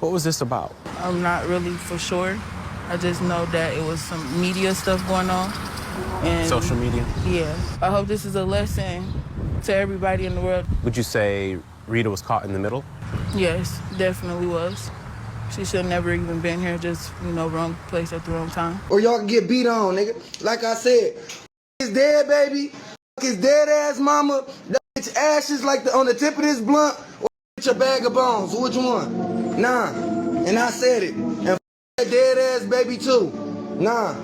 What was this about? I'm not really for sure. I just know that it was some media stuff going on. And Social media? yeah, I hope this is a lesson to everybody in the world. Would you say Rita was caught in the middle? Yes, definitely was. She should never even been here, just, wrong place at the wrong time. Or y'all can get beat on, nigga. Like I said, his dead baby, his dead ass mama, that bitch ashes like on the tip of this blunt, or your bag of bones. Which one? Nah. And I said it. And that dead ass baby too. Nah.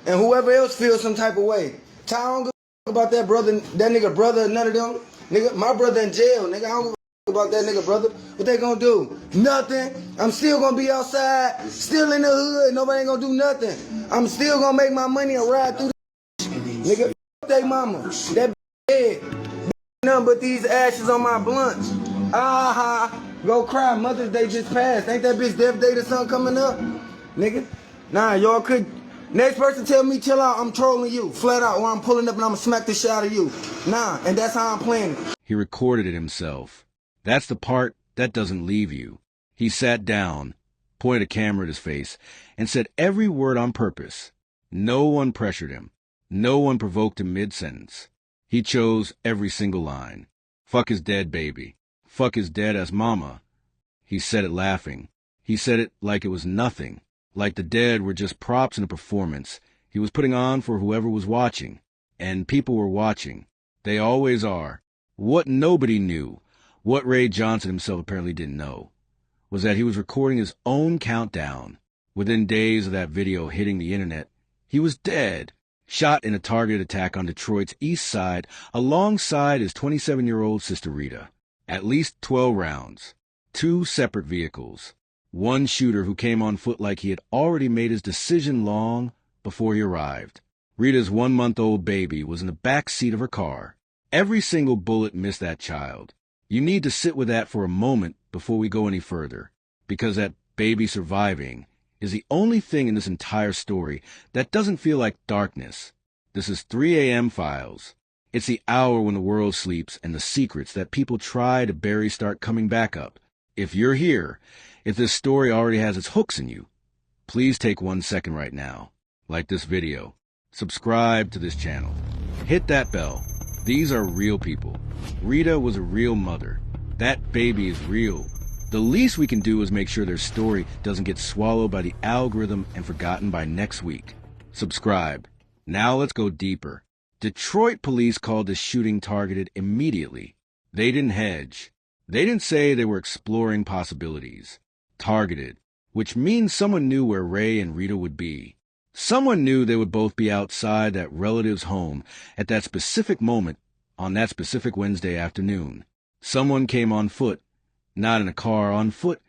And whoever else feels some type of way. Ty, I don't give a fuck about that brother, that nigga brother, none of them. Nigga, my brother in jail, nigga. I don't give a about that nigga brother. What they gonna do? Nothing. I'm still gonna be outside, still in the hood. Nobody ain't gonna do nothing. I'm still gonna make my money and ride through the nigga. Fuck they mama. That dead. Nothing but these ashes on my blunts. Go cry. Mother's Day just passed. Ain't that bitch Death Day the sun coming up? Nigga. Nah, y'all could. Next person tell me chill out, I'm trolling you. Flat out, or I'm pulling up and I'm gonna smack the shit out of you. Nah, and that's how I'm playing it. He recorded it himself. That's the part that doesn't leave you. He sat down, pointed a camera at his face, and said every word on purpose. No one pressured him. No one provoked him mid-sentence. He chose every single line. Fuck his dead baby. Fuck his dead-ass mama. He said it laughing. He said it like it was nothing. Like the dead were just props in a performance he was putting on for whoever was watching. And people were watching. They always are. What nobody knew, what Raye Johnson himself apparently didn't know, was that he was recording his own countdown. Within days of that video hitting the internet, he was dead, shot in a targeted attack on Detroit's east side alongside his 27-year-old sister Rita. At least 12 rounds, 2 separate vehicles. One shooter who came on foot like he had already made his decision long before he arrived. Rita's 1-month-old baby was in the back seat of her car. Every single bullet missed that child. You need to sit with that for a moment before we go any further, because that baby surviving is the only thing in this entire story that doesn't feel like darkness. This is 3 a.m. Files. It's the hour when the world sleeps and the secrets that people try to bury start coming back up. If you're here, if this story already has its hooks in you, please take 1 second right now. Like this video. Subscribe to this channel. Hit that bell. These are real people. Rita was a real mother. That baby is real. The least we can do is make sure their story doesn't get swallowed by the algorithm and forgotten by next week. Subscribe. Now let's go deeper. Detroit police called this shooting targeted immediately. They didn't hedge. They didn't say they were exploring possibilities. Targeted, which means someone knew where Raye and Rita would be. Someone knew they would both be outside that relative's home at that specific moment on that specific Wednesday afternoon. Someone came on foot, not in a car, on foot,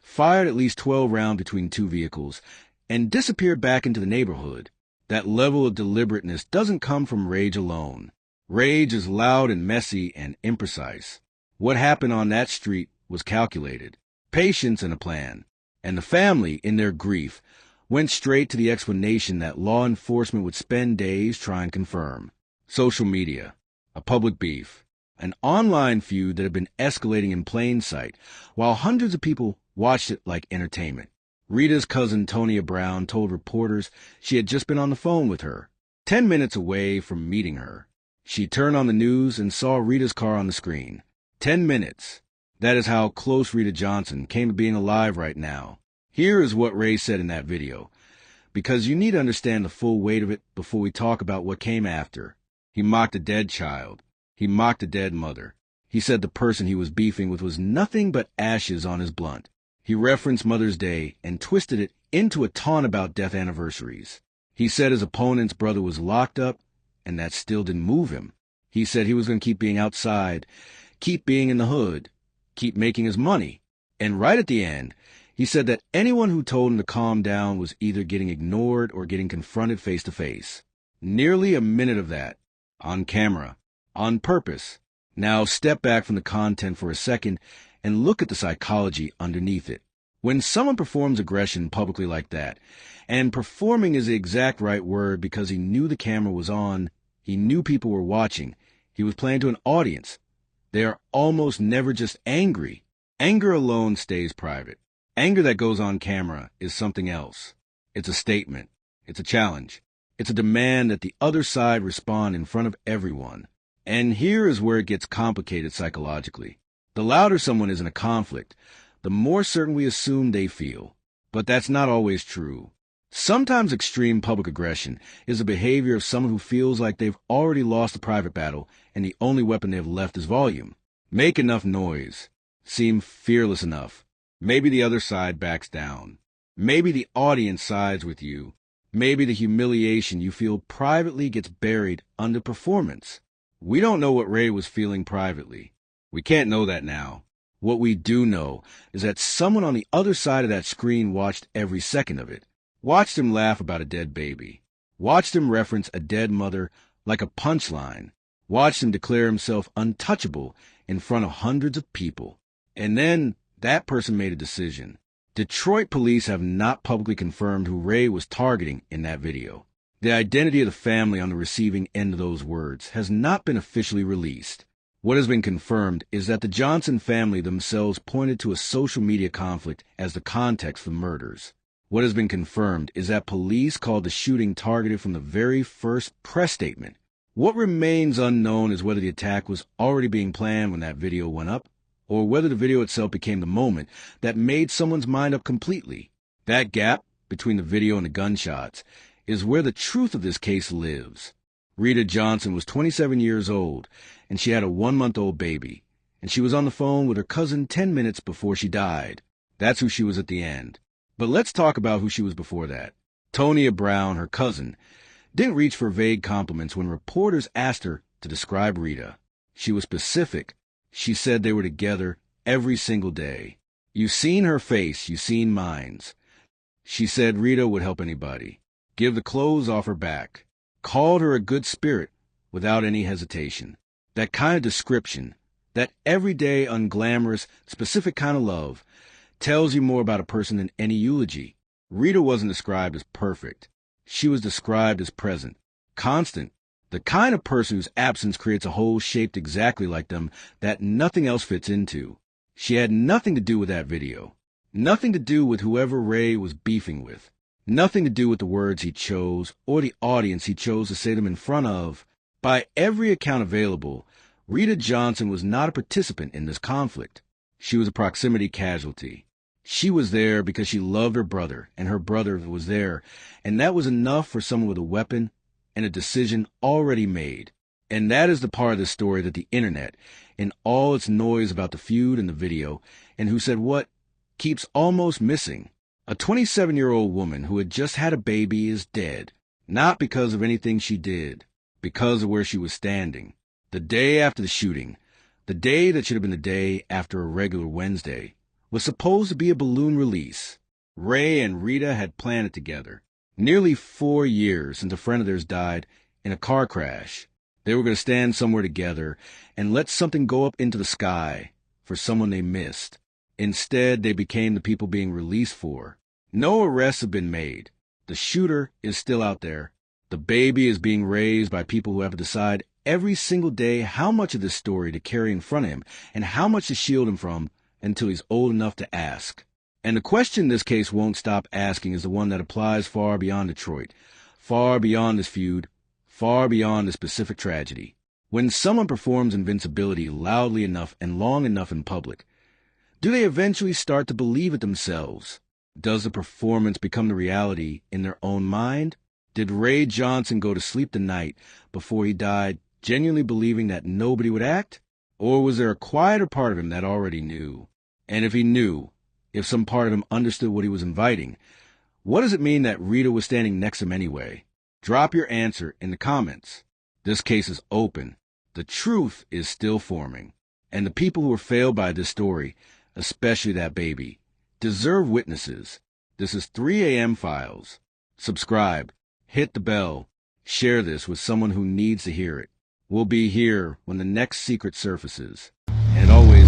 fired at least 12 rounds between 2 vehicles, and disappeared back into the neighborhood. That level of deliberateness doesn't come from rage alone. Rage is loud and messy and imprecise. What happened on that street was calculated. Patience and a plan. And the family, in their grief, went straight to the explanation that law enforcement would spend days trying to confirm. Social media, a public beef, an online feud that had been escalating in plain sight, while hundreds of people watched it like entertainment. Rita's cousin Tonya Brown told reporters she had just been on the phone with her, 10 minutes away from meeting her. She turned on the news and saw Rita's car on the screen. 10 minutes. That is how close Rita Johnson came to being alive right now. Here is what Raye said in that video, because you need to understand the full weight of it before we talk about what came after. He mocked a dead child. He mocked a dead mother. He said the person he was beefing with was nothing but ashes on his blunt. He referenced Mother's Day and twisted it into a taunt about death anniversaries. He said his opponent's brother was locked up, and that still didn't move him. He said he was going to keep being outside, keep being in the hood, keep making his money. And right at the end, he said that anyone who told him to calm down was either getting ignored or getting confronted face to face. Nearly a minute of that. On camera. On purpose. Now step back from the content for a second and look at the psychology underneath it. When someone performs aggression publicly like that, and performing is the exact right word because he knew the camera was on, he knew people were watching, he was playing to an audience. They are almost never just angry. Anger alone stays private. Anger that goes on camera is something else. It's a statement. It's a challenge. It's a demand that the other side respond in front of everyone. And here is where it gets complicated psychologically. The louder someone is in a conflict, the more certain we assume they feel. But that's not always true. Sometimes extreme public aggression is the behavior of someone who feels like they've already lost a private battle and the only weapon they have left is volume. Make enough noise. Seem fearless enough. Maybe the other side backs down. Maybe the audience sides with you. Maybe the humiliation you feel privately gets buried under performance. We don't know what Raye was feeling privately. We can't know that now. What we do know is that someone on the other side of that screen watched every second of it. Watched him laugh about a dead baby. Watched him reference a dead mother like a punchline. Watched him declare himself untouchable in front of hundreds of people. And then that person made a decision. Detroit police have not publicly confirmed who Raye was targeting in that video. The identity of the family on the receiving end of those words has not been officially released. What has been confirmed is that the Johnson family themselves pointed to a social media conflict as the context for the murders. What has been confirmed is that police called the shooting targeted from the very first press statement. What remains unknown is whether the attack was already being planned when that video went up, or whether the video itself became the moment that made someone's mind up completely. That gap between the video and the gunshots is where the truth of this case lives. Rita Johnson was 27 years old, and she had a 1-month-old baby, and she was on the phone with her cousin 10 minutes before she died. That's who she was at the end. But let's talk about who she was before that. Tonia Brown, her cousin, didn't reach for vague compliments when reporters asked her to describe Rita. She was specific. She said they were together every single day. You've seen her face, you've seen minds. She said Rita would help anybody, give the clothes off her back, called her a good spirit without any hesitation. That kind of description, that everyday, unglamorous, specific kind of love, tells you more about a person than any eulogy. Rita wasn't described as perfect. She was described as present, constant, the kind of person whose absence creates a hole shaped exactly like them that nothing else fits into. She had nothing to do with that video. Nothing to do with whoever Raye was beefing with. Nothing to do with the words he chose or the audience he chose to say them in front of. By every account available, Rita Johnson was not a participant in this conflict. She was a proximity casualty. She was there because she loved her brother, and her brother was there, and that was enough for someone with a weapon and a decision already made. And that is the part of the story that the internet, in all its noise about the feud and the video, and who said what, keeps almost missing. A 27-year-old woman who had just had a baby is dead, not because of anything she did, because of where she was standing. The day after the shooting, the day that should have been the day after a regular Wednesday, was supposed to be a balloon release. Raye and Rita had planned it together. Nearly 4 years since a friend of theirs died in a car crash. They were going to stand somewhere together and let something go up into the sky for someone they missed. Instead, they became the people being released for. No arrests have been made. The shooter is still out there. The baby is being raised by people who have to decide every single day how much of this story to carry in front of him and how much to shield him from until he's old enough to ask. And the question this case won't stop asking is the one that applies far beyond Detroit, far beyond this feud, far beyond this specific tragedy. When someone performs invincibility loudly enough and long enough in public, do they eventually start to believe it themselves? Does the performance become the reality in their own mind? Did Raye Johnson go to sleep the night before he died genuinely believing that nobody would act? Or was there a quieter part of him that already knew? And if he knew, if some part of him understood what he was inviting, what does it mean that Rita was standing next to him anyway? Drop your answer in the comments. This case is open. The truth is still forming. And the people who were failed by this story, especially that baby, deserve witnesses. This is 3 a.m. Files. Subscribe, hit the bell, share this with someone who needs to hear it. We'll be here when the next secret surfaces. And always